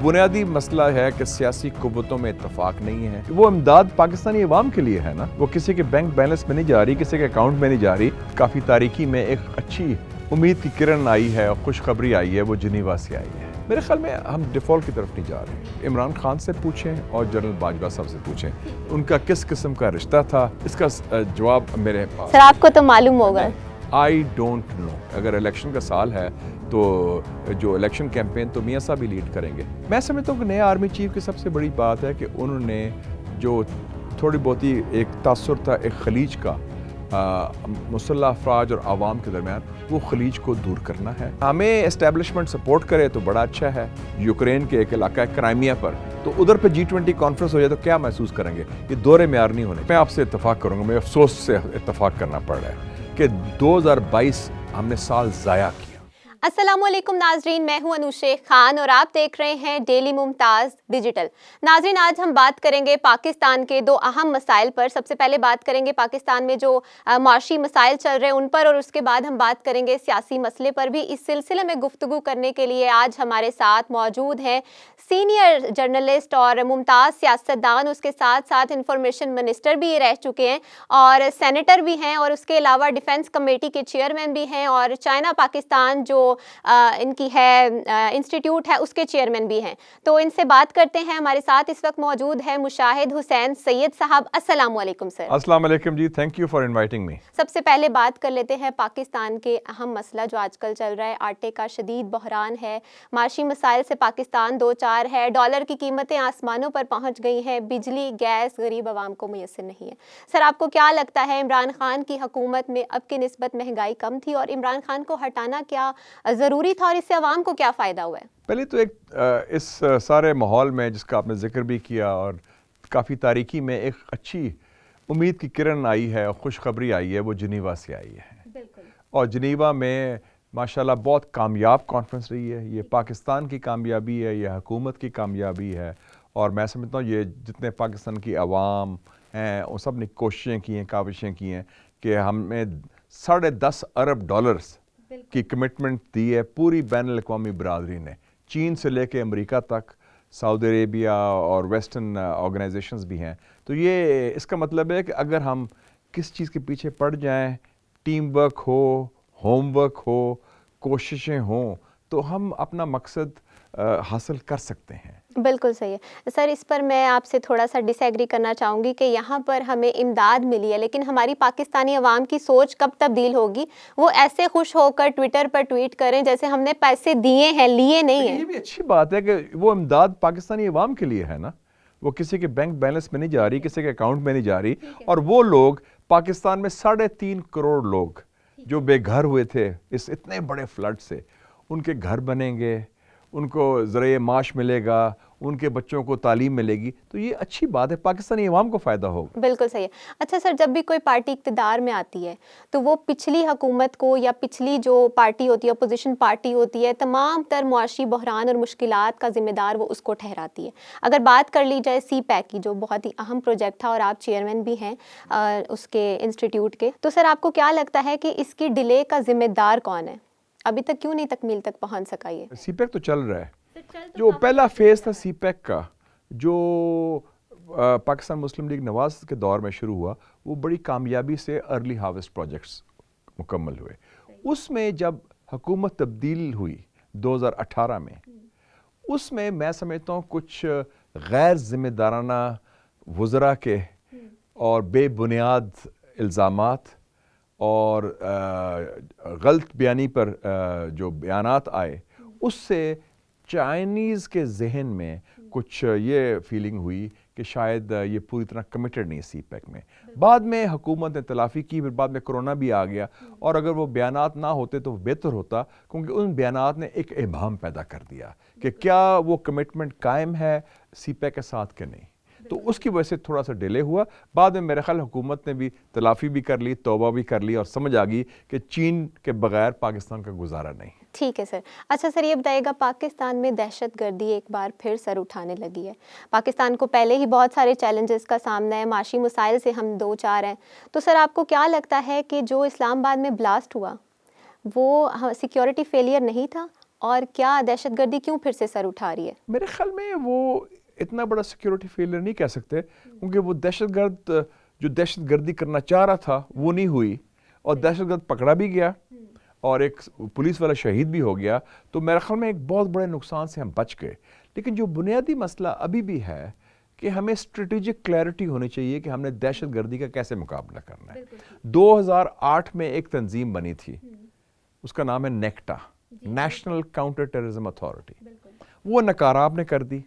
بنیادی مسئلہ ہے کہ سیاسی قوتوں میں اتفاق نہیں ہے. وہ امداد پاکستانی عوام کے لیے ہے نا, وہ کسی کے بینک بیلنس میں نہیں جا رہی, کسی کے اکاؤنٹ میں نہیں جا رہی. کافی تاریکی میں ایک اچھی امید کی کرن آئی ہے اور خوشخبری آئی ہے, وہ جنیوا سے آئی ہے. میرے خیال میں ہم ڈیفالٹ کی طرف نہیں جا رہے. عمران خان سے پوچھیں اور جنرل باجوہ صاحب سے پوچھیں ان کا کس قسم کا رشتہ تھا, اس کا جواب میرے پاس. سر آپ کو تو معلوم ہوگا. I don't know. اگر الیکشن کا سال ہے تو جو الیکشن کیمپین تو میاں صاحب ہی لیڈ کریں گے. میں سمجھتا ہوں کہ نئے آرمی چیف کی سب سے بڑی بات ہے کہ انہوں نے جو تھوڑی بہت ہی ایک تاثر تھا ایک خلیج کا مسلح افواج اور عوام کے درمیان, وہ خلیج کو دور کرنا ہے. ہمیں اسٹیبلشمنٹ سپورٹ کرے تو بڑا اچھا ہے. یوکرین کے ایک علاقہ ہے کرائمیا پر, تو ادھر پہ G20 کانفرنس ہو جائے تو کیا محسوس کریں گے. یہ دورے معیار نہیں ہونے. میں آپ سے اتفاق کروں گا, میں افسوس سے اتفاق کرنا پڑ رہا ہے کہ 2022 ہم نے سال ضائع کیا. السلام علیکم ناظرین, میں ہوں انوش شیخ خان اور آپ دیکھ رہے ہیں ڈیلی ممتاز ڈیجیٹل. ناظرین, آج ہم بات کریں گے پاکستان کے دو اہم مسائل پر. سب سے پہلے بات کریں گے پاکستان میں جو معاشی مسائل چل رہے ہیں ان پر, اور اس کے بعد ہم بات کریں گے سیاسی مسئلے پر بھی. اس سلسلے میں گفتگو کرنے کے لیے آج ہمارے ساتھ موجود ہیں سینئر جرنلسٹ اور ممتاز سیاستدان, اس کے ساتھ ساتھ انفارمیشن منسٹر بھی رہ چکے ہیں اور سینیٹر بھی ہیں, اور اس کے علاوہ ڈیفنس کمیٹی کے چیئرمین بھی ہیں, اور چائنا پاکستان جو ان کی ہے انسٹیٹیوٹ ہے اس کے چیئرمین بھی ہیں. تو ان سے بات کرتے ہیں. ہمارے ساتھ اس وقت موجود ہے مشاہد حسین سید صاحب. السلام علیکم سر. السلام علیکم جی, thank you for inviting me. سب سے پہلے بات کر لیتے ہیں پاکستان کے اہم مسئلہ جو آج کل چل رہا ہے. آٹے کا شدید بحران ہے, معاشی مسائل سے پاکستان دو چار ہے, ڈالر کی قیمتیں آسمانوں پر پہنچ گئی ہیں, بجلی گیس غریب عوام کو میسر نہیں ہے. سر آپ کو کیا لگتا ہے عمران خان کی حکومت میں اب کی نسبت مہنگائی کم تھی, اور عمران خان کو ہٹانا کیا ضروری تھا, اور اس سے عوام کو کیا فائدہ ہوا ہے؟ پہلے تو ایک اس سارے ماحول میں جس کا آپ نے ذکر بھی کیا اور کافی تاریکی میں ایک اچھی امید کی کرن آئی ہے اور خوشخبری آئی ہے, وہ جنیوا سے آئی ہے. بالکل. اور جنیوا میں ماشاءاللہ بہت کامیاب کانفرنس رہی ہے. یہ پاکستان کی کامیابی ہے, یہ حکومت کی کامیابی ہے, اور میں سمجھتا ہوں یہ جتنے پاکستان کی عوام ہیں وہ سب نے کوششیں کی ہیں, کاوشیں کی ہیں کہ ہمیں $10.5 ارب کی کمٹمنٹ دی ہے پوری بین الاقوامی برادری نے, چین سے لے کے امریکہ تک, سعودی عربیہ اور ویسٹرن آرگنائزیشنز بھی ہیں. تو یہ اس کا مطلب ہے کہ اگر ہم کس چیز کے پیچھے پڑ جائیں, ٹیم ورک ہو, ہوم ورک ہو, کوششیں ہوں, تو ہم اپنا مقصد حاصل کر سکتے ہیں. بالکل صحیح ہے سر. اس پر میں آپ سے تھوڑا سا ڈس ایگری کرنا چاہوں گی کہ یہاں پر ہمیں امداد ملی ہے, لیکن ہماری پاکستانی عوام کی سوچ کب تبدیل ہوگی؟ وہ ایسے خوش ہو کر ٹویٹر پر ٹویٹ کریں جیسے ہم نے پیسے دیے ہیں, لیے نہیں ہیں. یہ بھی اچھی بات ہے کہ وہ امداد پاکستانی عوام کے لیے ہے نا, وہ کسی کے بینک بیلنس میں نہیں جا رہی, کسی کے اکاؤنٹ میں نہیں جا رہی. اور وہ لوگ پاکستان میں 3.5 کروڑ لوگ جو بے گھر ہوئے تھے اس اتنے بڑے فلڈ سے, ان کے گھر بنیں گے, ان کو ذریعہ معاش ملے گا, ان کے بچوں کو تعلیم ملے گی, تو یہ اچھی بات ہے, پاکستانی عوام کو فائدہ ہوگا. بالکل صحیح ہے. اچھا سر, جب بھی کوئی پارٹی اقتدار میں آتی ہے تو وہ پچھلی حکومت کو یا پچھلی جو پارٹی ہوتی ہے, اپوزیشن پارٹی ہوتی ہے, تمام تر معاشی بحران اور مشکلات کا ذمہ دار وہ اس کو ٹھہراتی ہے. اگر بات کر لی جائے سی پیک کی, جو بہت ہی اہم پروجیکٹ تھا اور آپ چیئرمین بھی ہیں اس کے انسٹیٹیوٹ کے, تو سر آپ کو کیا لگتا ہے کہ اس کی ڈیلے کا ذمہ دار کون ہے؟ ابھی تک کیوں نہیں تکمیل تک پہنچ سکا یہ؟ سی پیک تو چل رہا ہے. جو پہلا فیز تھا سی پیک کا, جو پاکستان مسلم لیگ نواز کے دور میں شروع ہوا, وہ بڑی کامیابی سے ارلی ہارویسٹ پروجیکٹس مکمل ہوئے. اس میں جب حکومت تبدیل ہوئی 2018 میں, اس میں سمجھتا ہوں کچھ غیر ذمہ دارانہ وزراء کے اور بے بنیاد الزامات اور غلط بیانی پر جو بیانات آئے, اس سے چائنیز کے ذہن میں کچھ یہ فیلنگ ہوئی کہ شاید یہ پوری طرح کمیٹڈ نہیں سی پیک میں. بعد میں حکومت نے تلافی کی, پھر بعد میں کرونا بھی آ گیا, اور اگر وہ بیانات نہ ہوتے تو بہتر ہوتا, کیونکہ ان بیانات نے ایک ابہام پیدا کر دیا کہ کیا وہ کمٹمنٹ قائم ہے سی پیک کے ساتھ کہ نہیں. تو اس کی وجہ سے تھوڑا سا ڈیلے ہوا. بعد میں میرے خیال حکومت نے بھی تلافی بھی کر لی, توبہ بھی کر لی, اور سمجھ آ گئی کہ چین کے بغیر پاکستان کا گزارا نہیں. ٹھیک ہے سر. اچھا سر, یہ بتائیے گا, پاکستان میں دہشت گردی ایک بار پھر سر اٹھانے لگی ہے. پاکستان کو پہلے ہی بہت سارے چیلنجز کا سامنا ہے, معاشی مسائل سے ہم دو چار ہیں. تو سر آپ کو کیا لگتا ہے کہ جو اسلام آباد میں بلاسٹ ہوا وہ سیکیورٹی فیلئر نہیں تھا, اور کیا دہشت گردی کیوں پھر سے سر اٹھا رہی ہے؟ میرے خیال میں وہ اتنا بڑا سیکیورٹی فیلئر نہیں کہہ سکتے، کیونکہ وہ دہشت گرد جو دہشت گردی کرنا چاہ رہا تھا وہ نہیں ہوئی، اور دہشت گرد پکڑا بھی گیا اور ایک پولیس والا شہید بھی ہو گیا، تو میرے خیال میں ایک بہت بڑے نقصان سے ہم بچ گئے۔ لیکن جو بنیادی مسئلہ ابھی بھی ہے کہ ہمیں اسٹریٹجک کلیئرٹی ہونی چاہیے کہ ہم نے دہشت گردی کا کیسے مقابلہ کرنا ہے۔ 2008 میں ایک تنظیم بنی تھی، اس کا نام ہے NACTA, national counter terrorism authority. وہ ناکام نے کر دی۔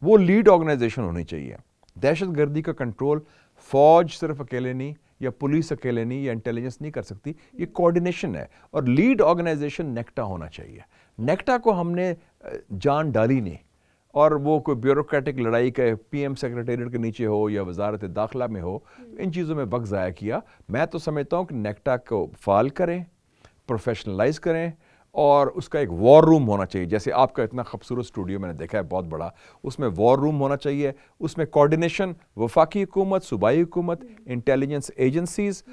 وہ لیڈ آرگنائزیشن ہونی چاہیے۔ دہشت گردی کا کنٹرول فوج صرف اکیلے نہیں، یا پولیس اکیلے نہیں، یا انٹیلیجنس نہیں کر سکتی، یہ کوارڈینیشن ہے، اور لیڈ آرگنائزیشن نیکٹا ہونا چاہیے۔ نیکٹا کو ہم نے جان ڈالی نہیں، اور وہ کوئی بیوروکریٹک لڑائی کا پی ایم سیکریٹریٹ کے نیچے ہو یا وزارت داخلہ میں ہو، ان چیزوں میں وقت ضائع کیا۔ میں تو سمجھتا ہوں کہ نیکٹا کو فعال کریں، پروفیشنلائز کریں، اور اس کا ایک وار روم ہونا چاہیے، جیسے آپ کا اتنا خوبصورت اسٹوڈیو میں نے دیکھا ہے بہت بڑا، اس میں وار روم ہونا چاہیے، اس میں کوارڈینیشن وفاقی حکومت، صوبائی حکومت، intelligence agencies,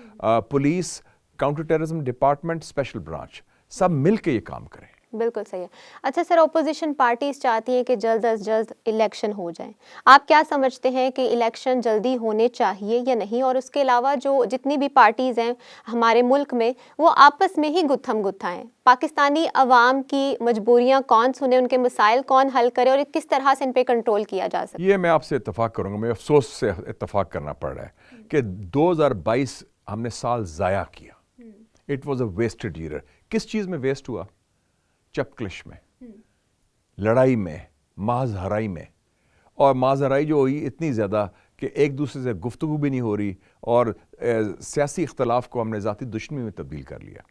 police, counter terrorism department, special branch, سب مل کے یہ کام کریں۔ بالکل صحیح ہے۔ اچھا سر، اپوزیشن پارٹیز چاہتی ہیں کہ جلد از جلد الیکشن ہو جائیں، آپ کیا سمجھتے ہیں کہ الیکشن جلدی ہونے چاہیے یا نہیں؟ اور اس کے علاوہ جو جتنی بھی پارٹیز ہیں ہمارے ملک میں، وہ آپس میں ہی گتھم گتھا ہیں۔ پاکستانی عوام کی مجبوریاں کون سنے، ان کے مسائل کون حل کرے، اور کس طرح سے ان پہ کنٹرول کیا جا سکے؟ یہ میں آپ سے اتفاق کروں گا، میں افسوس سے اتفاق کرنا پڑ رہا ہے کہ 2022 ہم نے سال ضائع کیا۔ It was a wasted year. کس چیز میں ویسٹ ہوا؟ چپکلش میں، لڑائی میں، محض ہرائی میں، اور محض ہرائی جو ہوئی اتنی زیادہ کہ ایک دوسرے سے گفتگو بھی نہیں ہو رہی، اور سیاسی اختلاف کو ہم نے ذاتی دشمنی میں تبدیل کر لیا،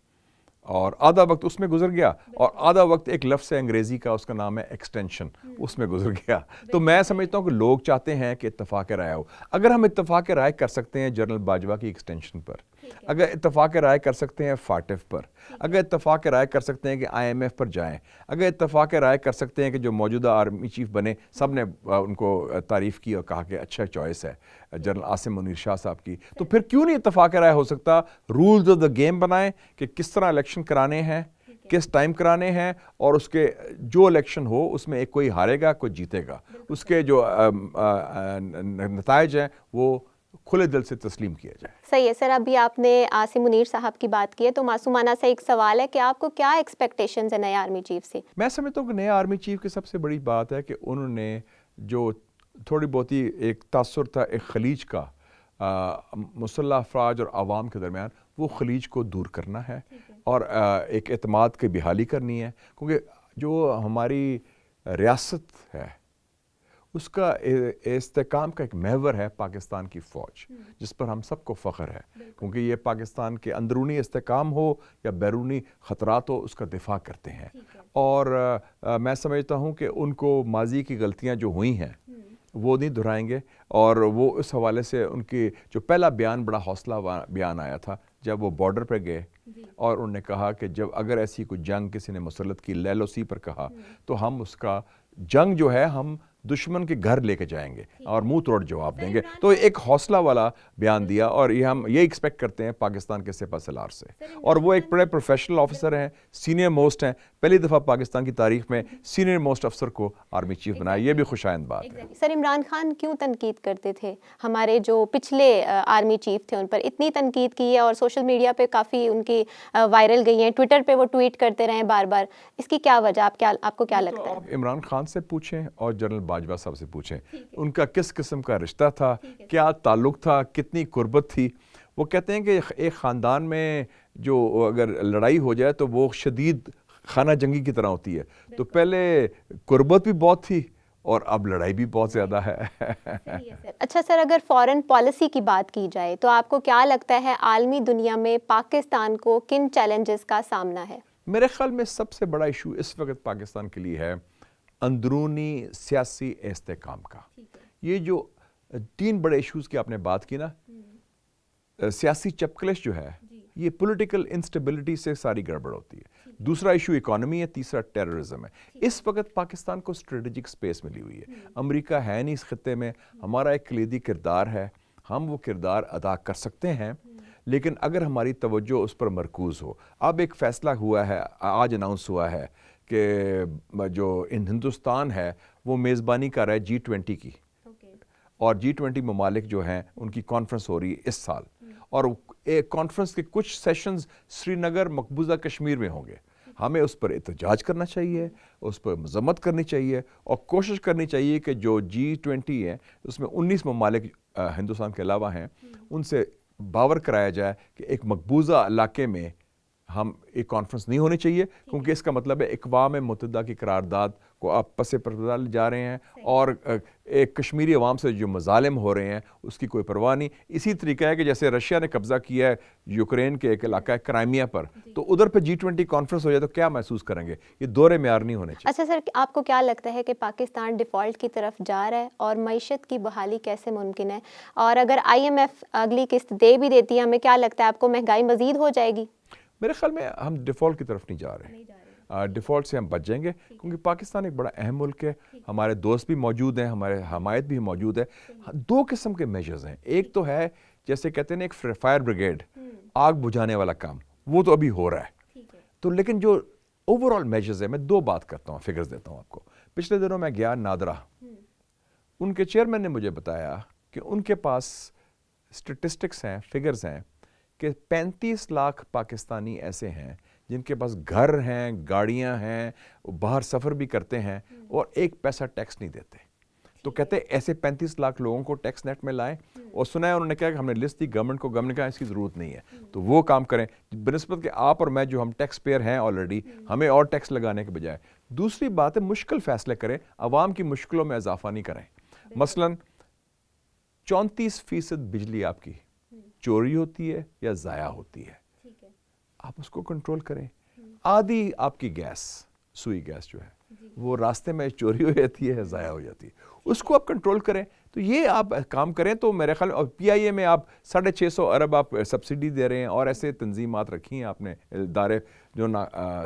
اور آدھا وقت اس میں گزر گیا، اور آدھا وقت ایک لفظ ہے انگریزی کا، اس کا نام ہے ایکسٹینشن، اس میں گزر گیا۔ تو میں سمجھتا ہوں کہ لوگ چاہتے ہیں کہ اتفاق رائے ہو۔ اگر ہم اتفاق رائے کر سکتے ہیں جنرل باجوہ کی ایکسٹینشن پر، اگر اتفاق رائے کر سکتے ہیں فاٹف پر، اگر اتفاق رائے کر سکتے ہیں کہ آئی ایم ایف پر جائیں، اگر اتفاق رائے کر سکتے ہیں کہ جو موجودہ آرمی چیف بنے، سب نے ان کو تعریف کی اور کہا کہ اچھا چوائس ہے جنرل عاصم منیر شاہ صاحب کی، تو پھر کیوں نہیں اتفاق رائے ہو سکتا؟ رولز آف دا گیم بنائیں کہ کس طرح الیکشن کرانے ہیں، کس ٹائم کرانے ہیں، اور اس کے جو الیکشن ہو اس میں ایک کوئی ہارے گا، کوئی جیتے گا، اس کے جو نتائج ہیں وہ کھلے دل سے تسلیم کیا جائے۔ صحیح ہے سر، ابھی آپ نے عاصم منیر صاحب کی بات کی ہے، تو معصومانہ سے ایک سوال ہے کہ آپ کو کیا ایکسپیکٹیشنز ہیں نئے آرمی چیف سے؟ میں سمجھتا ہوں کہ نئے آرمی چیف کی سب سے بڑی بات ہے کہ انہوں نے جو تھوڑی بہت ہی ایک تاثر تھا ایک خلیج کا مسلح افواج اور عوام کے درمیان، وہ خلیج کو دور کرنا ہے، اور ایک اعتماد کی بحالی کرنی ہے، کیونکہ جو ہماری ریاست ہے اس کا استحکام کا ایک محور ہے پاکستان کی فوج، جس پر ہم سب کو فخر ہے، کیونکہ یہ پاکستان کے اندرونی استحکام ہو یا بیرونی خطرات ہو، اس کا دفاع کرتے ہیں، اور میں سمجھتا ہوں کہ ان کو ماضی کی غلطیاں جو ہوئی ہیں وہ نہیں دہرائیں گے، اور وہ اس حوالے سے ان کی جو پہلا بیان بڑا حوصلہ بیان آیا تھا جب وہ بارڈر پہ گئے، اور انہوں نے کہا کہ جب اگر ایسی کوئی جنگ کسی نے مسلط کی، لیلوسی پر کہا، تو ہم اس کا جنگ جو ہے ہم دشمن کے گھر لے کے جائیں گے اور منہ توڑ جواب دیں گے۔ تو ایک حوصلہ والا بیان دیا، اور یہ ہم یہ ایکسپیکٹ کرتے ہیں پاکستان کے سپہ سالار سے، اور وہ ایک بڑے پروفیشنل آفیسر ہیں، سینئر موسٹ ہیں، پہلی دفعہ پاکستان کی تاریخ میں سینئر موسٹ افسر کو آرمی چیف بنایا، یہ بھی خوشائند بات ہے۔ سر، عمران خان کیوں تنقید کرتے تھے؟ ہمارے جو پچھلے آرمی چیف تھے ان پر اتنی تنقید کی ہے، اور سوشل میڈیا پہ کافی ان کی وائرل گئی ہیں، ٹویٹر پہ وہ ٹویٹ کرتے رہے بار بار، اس کی کیا وجہ؟ آپ کو کیا لگتا ہے؟ عمران خان سے پوچھیں اور جنرل باجوہ صاحب سے پوچھیں ان کا کس قسم کا رشتہ تھا، کیا تعلق تھا، کتنی قربت تھی۔ وہ کہتے ہیں کہ ایک خاندان میں جو اگر لڑائی ہو جائے تو وہ شدید خانہ جنگی کی طرح ہوتی ہے، تو پہلے قربت بھی بہت تھی اور اب لڑائی بھی بہت زیادہ ہے۔ اچھا سر، اگر فورن پالیسی کی بات کی جائے تو آپ کو کیا لگتا ہے عالمی دنیا میں پاکستان کو کن چیلنجز کا سامنا ہے؟ میرے خیال میں سب سے بڑا ایشو اس وقت پاکستان کے لیے ہے اندرونی سیاسی استحکام کا۔ یہ جو تین بڑے ایشوز کی آپ نے بات کی نا، سیاسی چپکلش جو ہے، یہ پولیٹیکل انسٹیبلٹی سے ساری گڑبڑ ہوتی ہے۔ دوسرا ایشو اکانومی ہے، تیسرا ٹیررزم ہے۔ اس وقت پاکستان کو اسٹریٹجک سپیس ملی ہوئی ہے، امریکہ ہے نہیں اس خطے میں، ہمارا ایک کلیدی کردار ہے، ہم وہ کردار ادا کر سکتے ہیں، لیکن اگر ہماری توجہ اس پر مرکوز ہو۔ اب ایک فیصلہ ہوا ہے، آج اناؤنس ہوا ہے کہ جو ہندوستان ہے وہ میزبانی کر رہا ہے G20 کی، اور G20 ممالک جو ہیں ان کی کانفرنس ہو رہی ہے اس سال، اور ایک کانفرنس کے کچھ سیشنز سری نگر مقبوضہ کشمیر میں ہوں گے. ہمیں اس پر احتجاج کرنا چاہیے، اس پر مذمت کرنی چاہیے، اور کوشش کرنی چاہیے کہ جو G20 ہے اس میں 19 ممالک ہندوستان کے علاوہ ہیں، ان سے باور کرایا جائے کہ ایک مقبوضہ علاقے میں ہم ایک کانفرنس نہیں ہونی چاہیے، کیونکہ اس کا مطلب ہے اقوام متحدہ کی قرارداد کو آپ پس پردہ لے جا رہے ہیں، اور ایک کشمیری عوام سے جو مظالم ہو رہے ہیں اس کی کوئی پرواہ نہیں. اسی طریقہ ہے کہ جیسے رشیا نے قبضہ کیا ہے یوکرین کے ایک علاقہ ہے کرائمیا پر، تو ادھر پہ G20 کانفرنس ہو جائے تو کیا محسوس کریں گے؟ یہ دور معیار نہیں ہونے چاہیے. اچھا سر، آپ کو کیا لگتا ہے کہ پاکستان ڈیفالٹ کی طرف جا رہا ہے، اور معیشت کی بحالی کیسے ممکن ہے؟ اور اگر IMF اگلی قسط دے بھی دیتی ہے، ہمیں کیا لگتا ہے آپ کو مہنگائی مزید ہو جائے گی؟ میرے خیال میں ہم ڈیفالٹ کی طرف نہیں جا رہے، ڈیفالٹ سے ہم بچ جائیں گے، کیونکہ پاکستان ایک بڑا اہم ملک ہے، ہمارے دوست بھی موجود ہیں، ہمارے حمایت بھی موجود ہے. دو قسم کے میجرز ہیں، ایک تو ہے جیسے کہتے ہیں ایک فائر بریگیڈ، آگ بجھانے والا کام، وہ تو ابھی ہو رہا ہے. تو لیکن جو اوور آل میجرز ہیں، میں دو بات کرتا ہوں، فگرز دیتا ہوں آپ کو. پچھلے دنوں میں گیا نادرا، ان کے چیئرمین نے مجھے بتایا کہ ان کے پاس اسٹیٹسٹکس ہیں، فگرز ہیں کہ 35 لاکھ پاکستانی ایسے ہیں جن کے پاس گھر ہیں، گاڑیاں ہیں، باہر سفر بھی کرتے ہیں، اور ایک پیسہ ٹیکس نہیں دیتے. تو کہتے ہیں ایسے 35 لاکھ لوگوں کو ٹیکس نیٹ میں لائیں، اور سنا ہے انہوں نے کہا کہ ہم نے لسٹ دی گورنمنٹ کو، گورنمنٹ کا اس کی ضرورت نہیں ہے، تو وہ کام کریں بنسبت کہ آپ اور میں جو ہم ٹیکس پیئر ہیں آلریڈی، ہمیں اور ٹیکس لگانے کے بجائے. دوسری بات ہے مشکل فیصلے کریں، عوام کی مشکلوں میں اضافہ نہیں کریں. مثلا 34% بجلی آپ کی چوری ہوتی ہے یا ضائع ہوتی ہے، آپ اس کو کنٹرول کریں. آدھی آپ کی گیس، سوئی گیس جو ہے وہ راستے میں چوری ہو جاتی ہے، ضائع ہو جاتی ہے، اس کو آپ کنٹرول کریں. تو یہ آپ کام کریں تو میرے خیال میں، اور PIA میں آپ 650 ارب آپ سبسڈی دے رہے ہیں، اور ایسے تنظیمات رکھی ہیں آپ نے، ادارے جو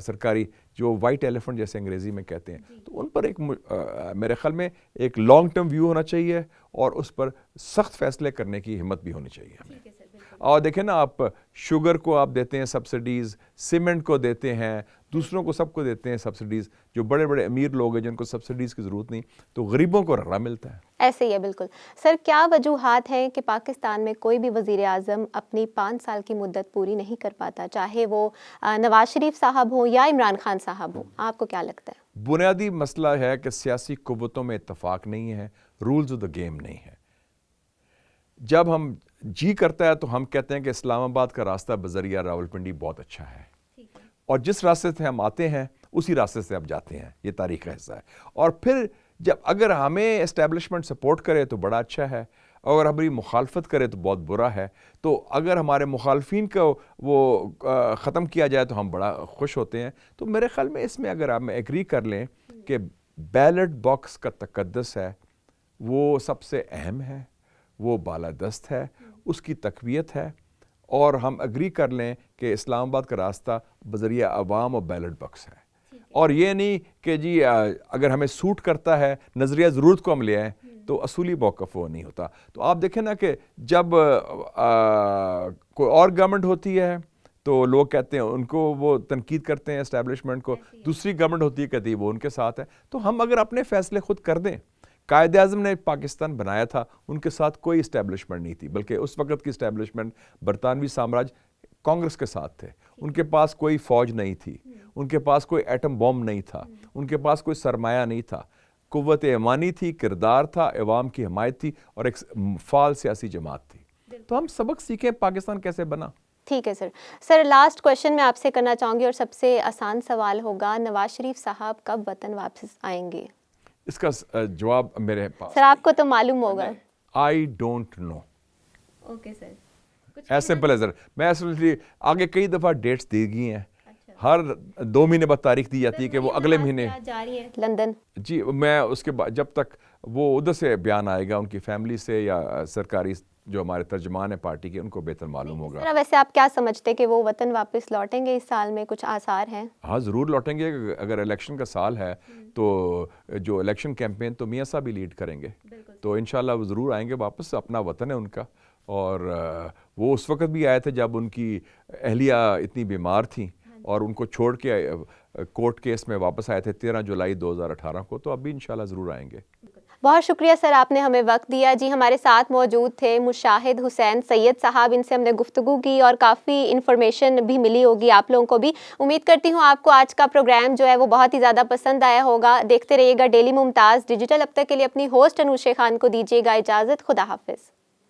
سرکاری، جو وائٹ ایلیفنٹ جیسے انگریزی میں کہتے ہیں، تو ان پر ایک میرے خیال میں ایک لانگ ٹرم ویو ہونا چاہیے، اور اس پر سخت فیصلے کرنے کی ہمت بھی ہونی چاہیے ہمیں. اور دیکھیں نا، آپ شوگر کو آپ دیتے ہیں سبسڈیز، سیمنٹ کو دیتے ہیں، دوسروں کو سب کو دیتے ہیں سبسڈیز. جو بڑے بڑے امیر لوگ ہیں جن کو سبسڈیز کی ضرورت نہیں، تو غریبوں کو رگڑا ملتا ہے. ایسے ہی ہے بالکل. سر، کیا وجوہات ہیں کہ پاکستان میں کوئی بھی وزیر اعظم اپنی 5 سال کی مدت پوری نہیں کر پاتا، چاہے وہ نواز شریف صاحب ہوں یا عمران خان صاحب ہوں؟ آپ کو کیا لگتا ہے؟ بنیادی مسئلہ ہے کہ سیاسی قوتوں میں اتفاق نہیں ہے، رولز آف دا گیم نہیں ہے. جب ہم جی کرتا ہے تو ہم کہتے ہیں کہ اسلام آباد کا راستہ بذریعہ راولپنڈی بہت اچھا ہے، اور جس راستے سے ہم آتے ہیں اسی راستے سے اب جاتے ہیں، یہ تاریخ کا حصہ ہے. اور پھر جب اگر ہمیں اسٹیبلشمنٹ سپورٹ کرے تو بڑا اچھا ہے، اگر ہماری مخالفت کرے تو بہت برا ہے. تو اگر ہمارے مخالفین کو وہ ختم کیا جائے تو ہم بڑا خوش ہوتے ہیں. تو میرے خیال میں اس میں اگر آپ ایگری کر لیں کہ بیلٹ باکس کا تقدس ہے، وہ سب سے اہم ہے، وہ بالادست ہے، اس کی تقویت ہے، اور ہم اگری کر لیں کہ اسلام آباد کا راستہ بذریعہ عوام اور بیلٹ باکس ہے. اور یہ نہیں کہ جی اگر ہمیں سوٹ کرتا ہے نظریہ ضرورت کو ہم لے آئیں تو اصولی موقف وہ نہیں ہوتا. تو آپ دیکھیں نا کہ جب کوئی اور گورنمنٹ ہوتی ہے تو لوگ کہتے ہیں ان کو، وہ تنقید کرتے ہیں اسٹیبلشمنٹ کو، دوسری گورنمنٹ ہوتی ہے کہتی ہے وہ ان کے ساتھ ہے. تو ہم اگر اپنے فیصلے خود کر دیں. قائد اعظم نے پاکستان بنایا تھا، ان کے ساتھ کوئی اسٹیبلشمنٹ نہیں تھی، بلکہ اس وقت کی اسٹیبلشمنٹ برطانوی سامراج کانگریس کے ساتھ تھے. ان کے پاس کوئی فوج نہیں تھی، ان کے پاس کوئی ایٹم بم نہیں تھا، ان کے پاس کوئی سرمایہ نہیں تھا. قوت ایمانی تھی، کردار تھا، عوام کی حمایت تھی، اور ایک فعال سیاسی جماعت تھی. تو ہم سبق سیکھیں پاکستان کیسے بنا. ٹھیک ہے سر، لاسٹ کویشچن میں آپ سے کرنا چاہوں گی، اور سب سے آسان سوال ہوگا، نواز شریف صاحب کب وطن واپس آئیں گے؟ اس کا جواب میرے پاس سر آپ کو تو معلوم ہوگا. I don't know. Okay sir. As simple as. میں ایسے آگے کئی دفعہ ڈیٹس دی گئی ہیں، ہر 2 مہینے بعد تاریخ دی جاتی ہے کہ وہ اگلے مہینے جاری ہے لندن. جی میں اس کے بعد جب تک وہ ادھر سے بیان آئے گا ان کی فیملی سے یا سرکاری جو ہمارے ترجمان ہیں پارٹی کے، ان کو بہتر معلوم ہوگا. سر ویسے آپ کیا سمجھتے کہ وہ وطن واپس لوٹیں گے اس سال میں؟ کچھ آثار ہیں؟ ہاں ضرور لوٹیں گے. اگر الیکشن کا سال ہے تو جو الیکشن کیمپین تو میاں صاحب ہی لیڈ کریں گے، تو انشاءاللہ وہ ضرور آئیں گے واپس. اپنا وطن ہے ان کا، اور وہ اس وقت بھی آئے تھے جب ان کی اہلیہ اتنی بیمار تھیں، اور ان کو چھوڑ کے کورٹ کیس میں واپس آئے تھے 13 جولائی 2018 کو، تو اب بھی انشاءاللہ ضرور آئیں گے۔ بہت شکریہ سر، آپ نے ہمیں وقت دیا۔ جی ہمارے ساتھ موجود تھے مشاہد حسین سید صاحب، ان سے ہم نے گفتگو کی اور کافی انفارمیشن بھی ملی ہوگی آپ لوگوں کو بھی۔ امید کرتی ہوں آپ کو آج کا پروگرام جو ہے وہ بہت ہی زیادہ پسند آیا ہوگا۔ دیکھتے رہیے گا ڈیلی ممتاز ڈیجیٹل۔ اب تک کے لیے اپنی ہوسٹ انوشے خان کو دیجیے گا اجازت۔ خدا حافظ۔